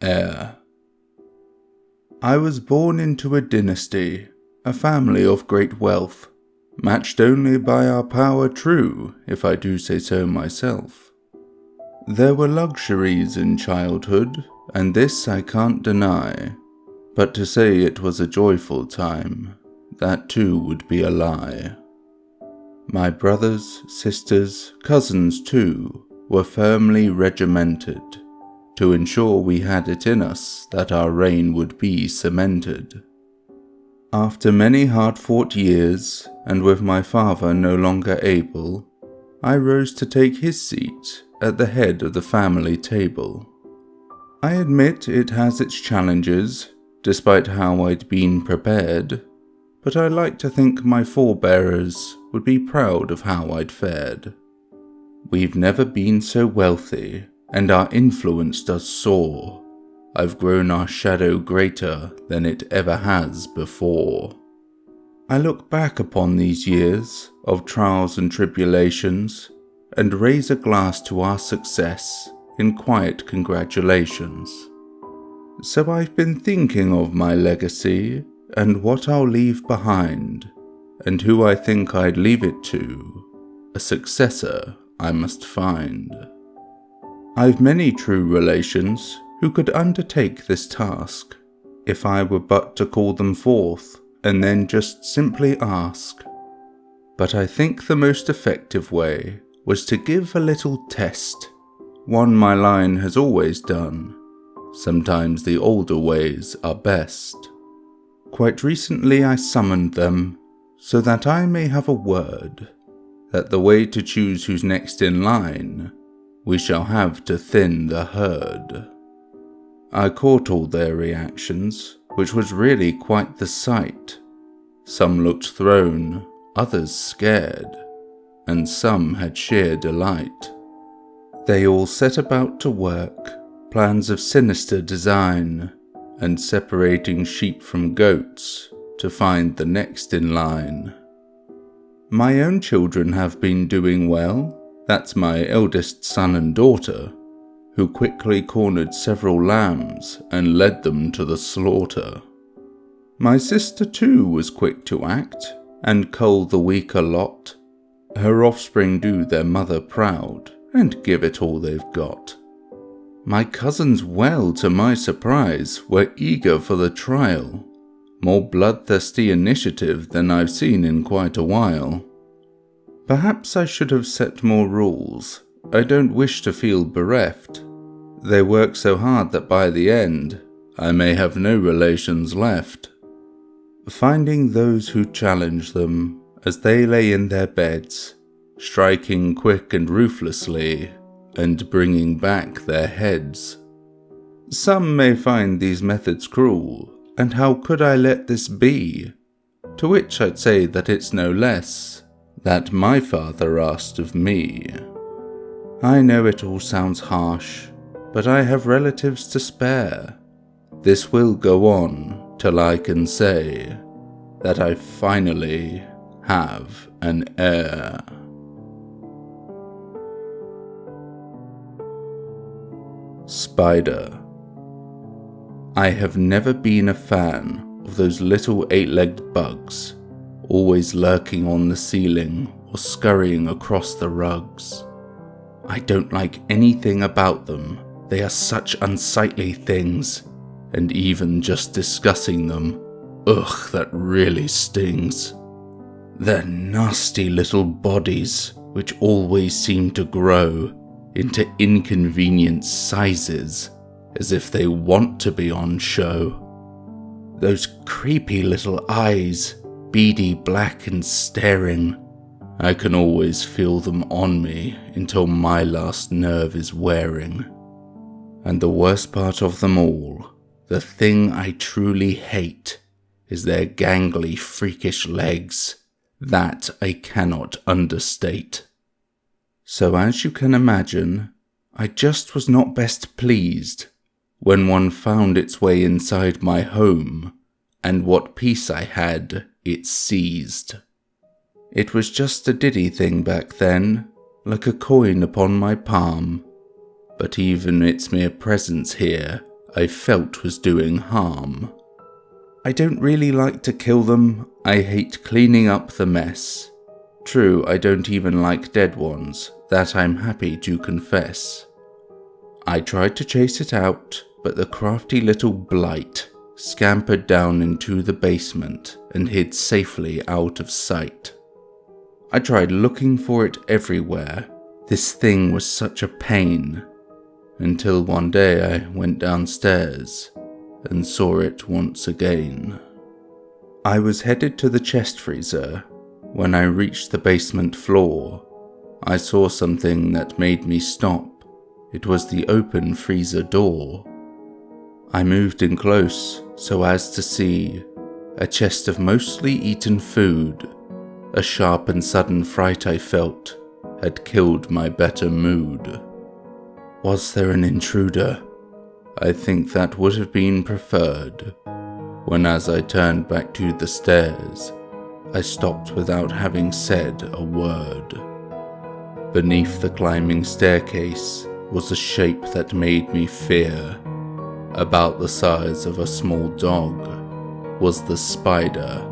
Heir. I was born into a dynasty, a family of great wealth, matched only by our power true, if I do say so myself. There were luxuries in childhood, and this I can't deny, but to say it was a joyful time, that too would be a lie. My brothers, sisters, cousins too, were firmly regimented, to ensure we had it in us that our reign would be cemented. After many hard-fought years, and with my father no longer able, I rose to take his seat at the head of the family table. I admit it has its challenges, despite how I'd been prepared, but I like to think my forebearers would be proud of how I'd fared. We've never been so wealthy, and our influence does soar. I've grown our shadow greater than it ever has before. I look back upon these years of trials and tribulations, and raise a glass to our success in quiet congratulations. So I've been thinking of my legacy, and what I'll leave behind, and who I think I'd leave it to. A successor I must find. I've many true relations who could undertake this task, if I were but to call them forth, and then just simply ask. But I think the most effective way was to give a little test, one my line has always done. Sometimes the older ways are best. Quite recently I summoned them, so that I may have a word, that the way to choose who's next in line, we shall have to thin the herd. I caught all their reactions, which was really quite the sight. Some looked thrown, others scared, and some had sheer delight. They all set about to work, plans of sinister design, and separating sheep from goats to find the next in line. My own children have been doing well. That's my eldest son and daughter, who quickly cornered several lambs and led them to the slaughter. My sister too was quick to act and cull the weaker lot. Her offspring do their mother proud and give it all they've got. My cousins, well to my surprise, were eager for the trial, more bloodthirsty initiative than I've seen in quite a while. Perhaps I should have set more rules. I don't wish to feel bereft. They work so hard that by the end, I may have no relations left. Finding those who challenge them as they lay in their beds, striking quick and ruthlessly, and bringing back their heads. Some may find these methods cruel, and how could I let this be? To which I'd say that it's no less that my father asked of me. I know it all sounds harsh, but I have relatives to spare. This will go on till I can say that I finally have an heir. Spider. I have never been a fan of those little 8-legged bugs, always lurking on the ceiling or scurrying across the rugs. I don't like anything about them. They are such unsightly things, and even just discussing them, ugh, that really stings. Their nasty little bodies, which always seem to grow into inconvenient sizes, as if they want to be on show. Those creepy little eyes, beady black and staring. I can always feel them on me until my last nerve is wearing. And the worst part of them all, the thing I truly hate, is their gangly, freakish legs. That I cannot understate. So as you can imagine, I just was not best pleased when one found its way inside my home, and what peace I had, it seized. It was just a diddy thing back then, like a coin upon my palm, but even its mere presence here I felt was doing harm. I don't really like to kill them, I hate cleaning up the mess. True, I don't even like dead ones, that I'm happy to confess. I tried to chase it out, but the crafty little blight scampered down into the basement and hid safely out of sight. I tried looking for it everywhere, this thing was such a pain, until one day I went downstairs and saw it once again. I was headed to the chest freezer. When I reached the basement floor, I saw something that made me stop. It was the open freezer door. I moved in close so as to see a chest of mostly eaten food. A sharp and sudden fright I felt had killed my better mood. Was there an intruder? I think that would have been preferred, when as I turned back to the stairs, I stopped without having said a word. Beneath the climbing staircase was a shape that made me fear. About the size of a small dog was the spider,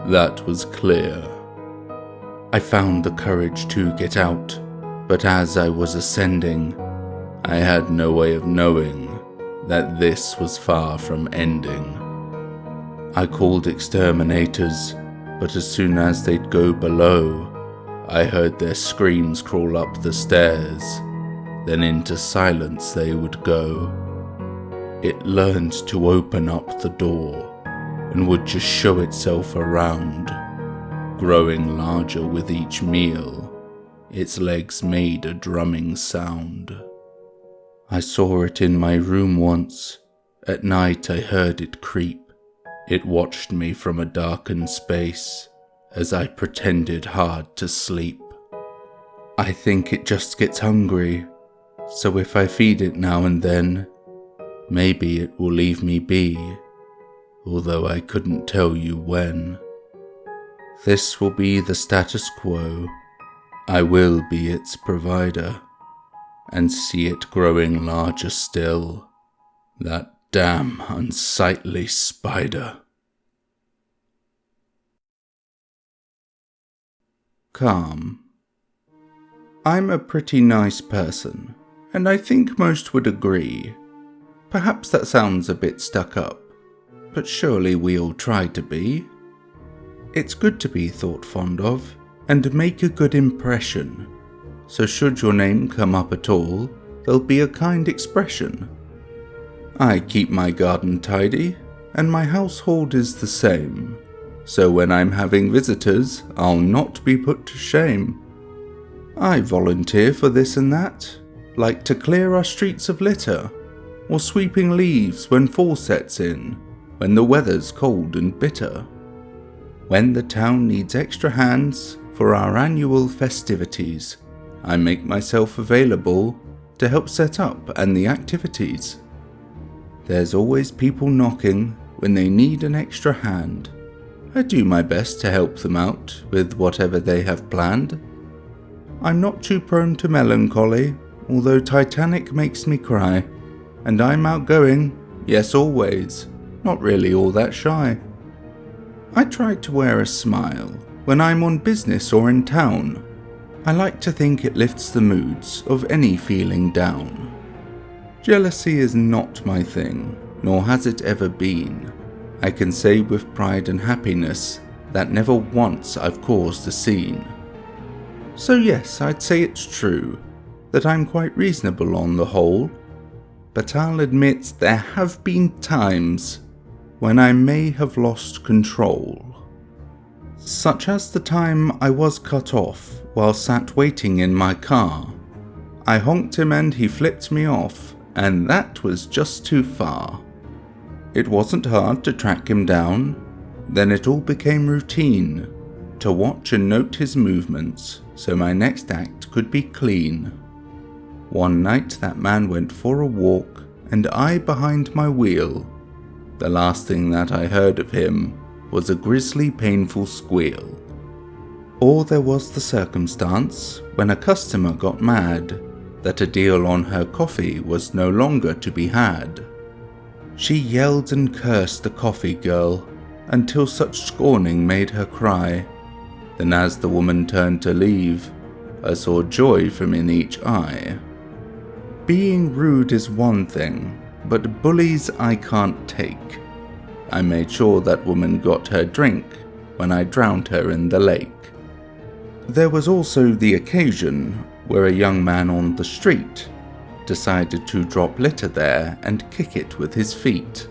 that was clear. I found the courage to get out, but as I was ascending, I had no way of knowing that this was far from ending. I called exterminators, but as soon as they'd go below, I heard their screams crawl up the stairs, then into silence they would go. It learned to open up the door, and would just show itself around, growing larger with each meal. Its legs made a drumming sound. I saw it in my room once. At night I heard it creep. It watched me from a darkened space as I pretended hard to sleep. I think it just gets hungry, so if I feed it now and then, maybe it will leave me be, although I couldn't tell you when. This will be the status quo. I will be its provider, and see it growing larger still. That damn unsightly spider. Calm. I'm a pretty nice person, and I think most would agree. Perhaps that sounds a bit stuck up, but surely we all try to be. It's good to be thought fond of, and make a good impression. So should your name come up at all, there'll be a kind expression. I keep my garden tidy, and my household is the same, so when I'm having visitors, I'll not be put to shame. I volunteer for this and that, like to clear our streets of litter, or sweeping leaves when fall sets in, when the weather's cold and bitter. When the town needs extra hands for our annual festivities, I make myself available to help set up and the activities. There's always people knocking when they need an extra hand. I do my best to help them out with whatever they have planned. I'm not too prone to melancholy, although Titanic makes me cry. And I'm outgoing, yes always, not really all that shy. I try to wear a smile when I'm on business or in town. I like to think it lifts the moods of any feeling down. Jealousy is not my thing, nor has it ever been. I can say with pride and happiness that never once I've caused a scene. So yes, I'd say it's true that I'm quite reasonable on the whole, but I'll admit there have been times when I may have lost control. Such as the time I was cut off while sat waiting in my car. I honked him and he flipped me off, and that was just too far. It wasn't hard to track him down, then it all became routine, to watch and note his movements so my next act could be clean. One night that man went for a walk and I behind my wheel. The last thing that I heard of him was a grisly painful squeal. Or there was the circumstance when a customer got mad that a deal on her coffee was no longer to be had. She yelled and cursed the coffee girl until such scorning made her cry. Then as the woman turned to leave, I saw joy from in each eye. Being rude is one thing, but bullies I can't take. I made sure that woman got her drink when I drowned her in the lake. There was also the occasion where a young man on the street decided to drop litter there and kick it with his feet.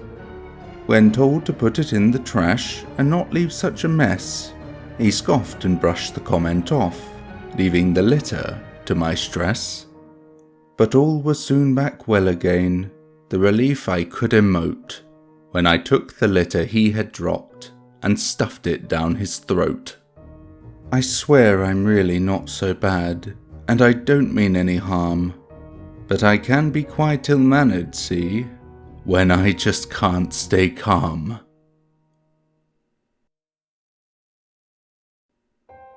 When told to put it in the trash and not leave such a mess, he scoffed and brushed the comment off, leaving the litter to my stress. But all was soon back well again, the relief I could emote, when I took the litter he had dropped and stuffed it down his throat. I swear I'm really not so bad, and I don't mean any harm, but I can be quite ill-mannered, see, when I just can't stay calm.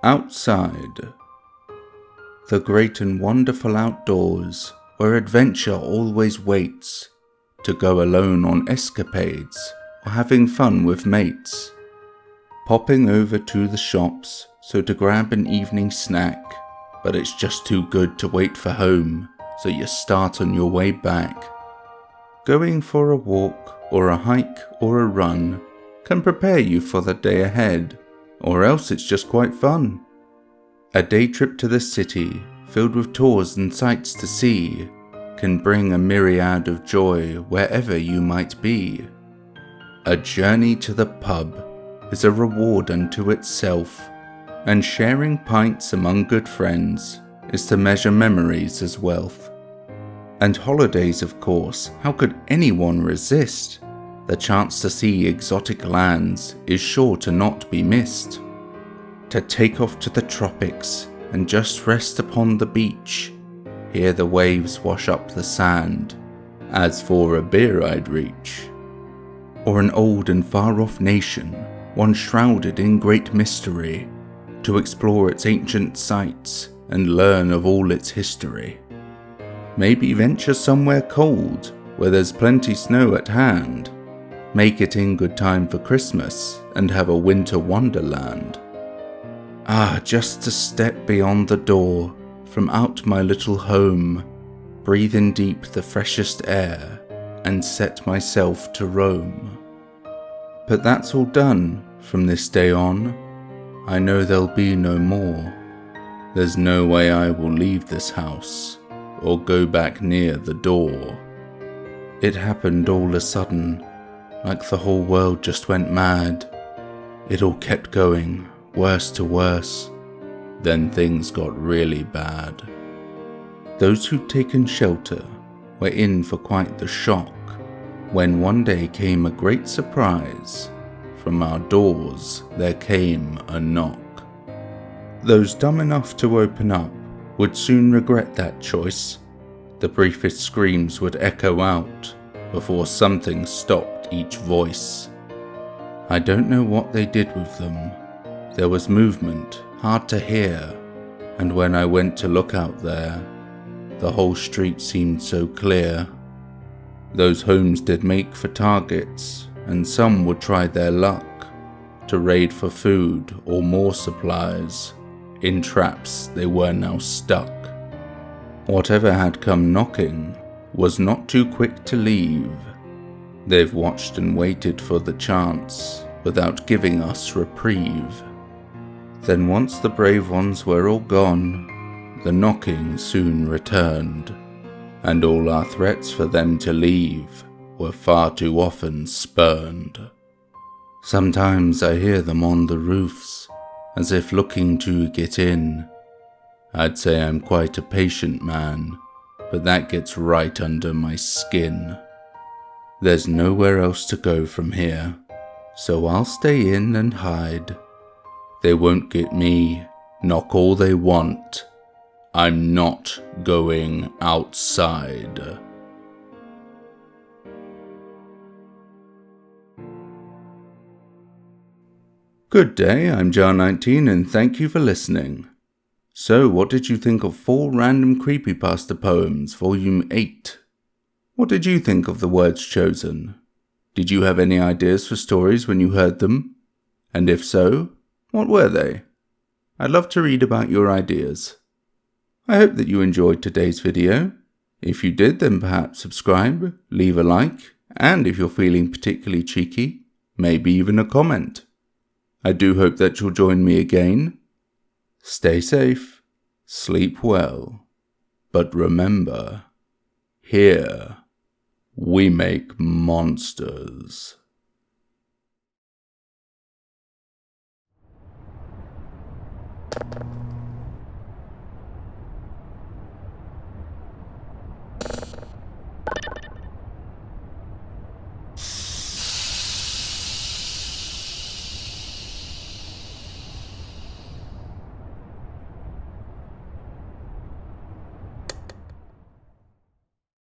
Outside. The great and wonderful outdoors, where adventure always waits, to go alone on escapades or having fun with mates. Popping over to the shops so to grab an evening snack, but it's just too good to wait for home, so you start on your way back. Going for a walk or a hike or a run can prepare you for the day ahead, or else it's just quite fun. A day trip to the city, filled with tours and sights to see, can bring a myriad of joy wherever you might be. A journey to the pub is a reward unto itself, and sharing pints among good friends is to measure memories as wealth. And holidays, of course, how could anyone resist? The chance to see exotic lands is sure to not be missed. To take off to the tropics and just rest upon the beach, hear the waves wash up the sand, as for a beer I'd reach. Or an old and far-off nation, one shrouded in great mystery, to explore its ancient sites and learn of all its history. Maybe venture somewhere cold, where there's plenty snow at hand. Make it in good time for Christmas and have a winter wonderland. Ah, just to step beyond the door, from out my little home, breathe in deep the freshest air, and set myself to roam. But that's all done from this day on. I know there'll be no more. There's no way I will leave this house, or go back near the door. It happened all a sudden, like the whole world just went mad. It all kept going, worse to worse. Then things got really bad. Those who'd taken shelter were in for quite the shock, when one day came a great surprise. From our doors there came a knock. Those dumb enough to open up would soon regret that choice. The briefest screams would echo out before something stopped each voice. I don't know what they did with them. There was movement, hard to hear, and when I went to look out there, the whole street seemed so clear. Those homes did make for targets, and some would try their luck to raid for food or more supplies. In traps they were now stuck. Whatever had come knocking was not too quick to leave. They've watched and waited for the chance without giving us reprieve. Then once the brave ones were all gone, the knocking soon returned, and all our threats for them to leave were far too often spurned. Sometimes I hear them on the roofs, as if looking to get in. I'd say I'm quite a patient man, but that gets right under my skin. There's nowhere else to go from here, so I'll stay in and hide. They won't get me, knock all they want. I'm not going outside. Good day, I'm Jar19 and thank you for listening. So, what did you think of 4 random Creepypasta poems, Volume 8? What did you think of the words chosen? Did you have any ideas for stories when you heard them? And if so, what were they? I'd love to read about your ideas. I hope that you enjoyed today's video. If you did, then perhaps subscribe, leave a like, and if you're feeling particularly cheeky, maybe even a comment. I do hope that you'll join me again. Stay safe, sleep well, but remember, here we make monsters.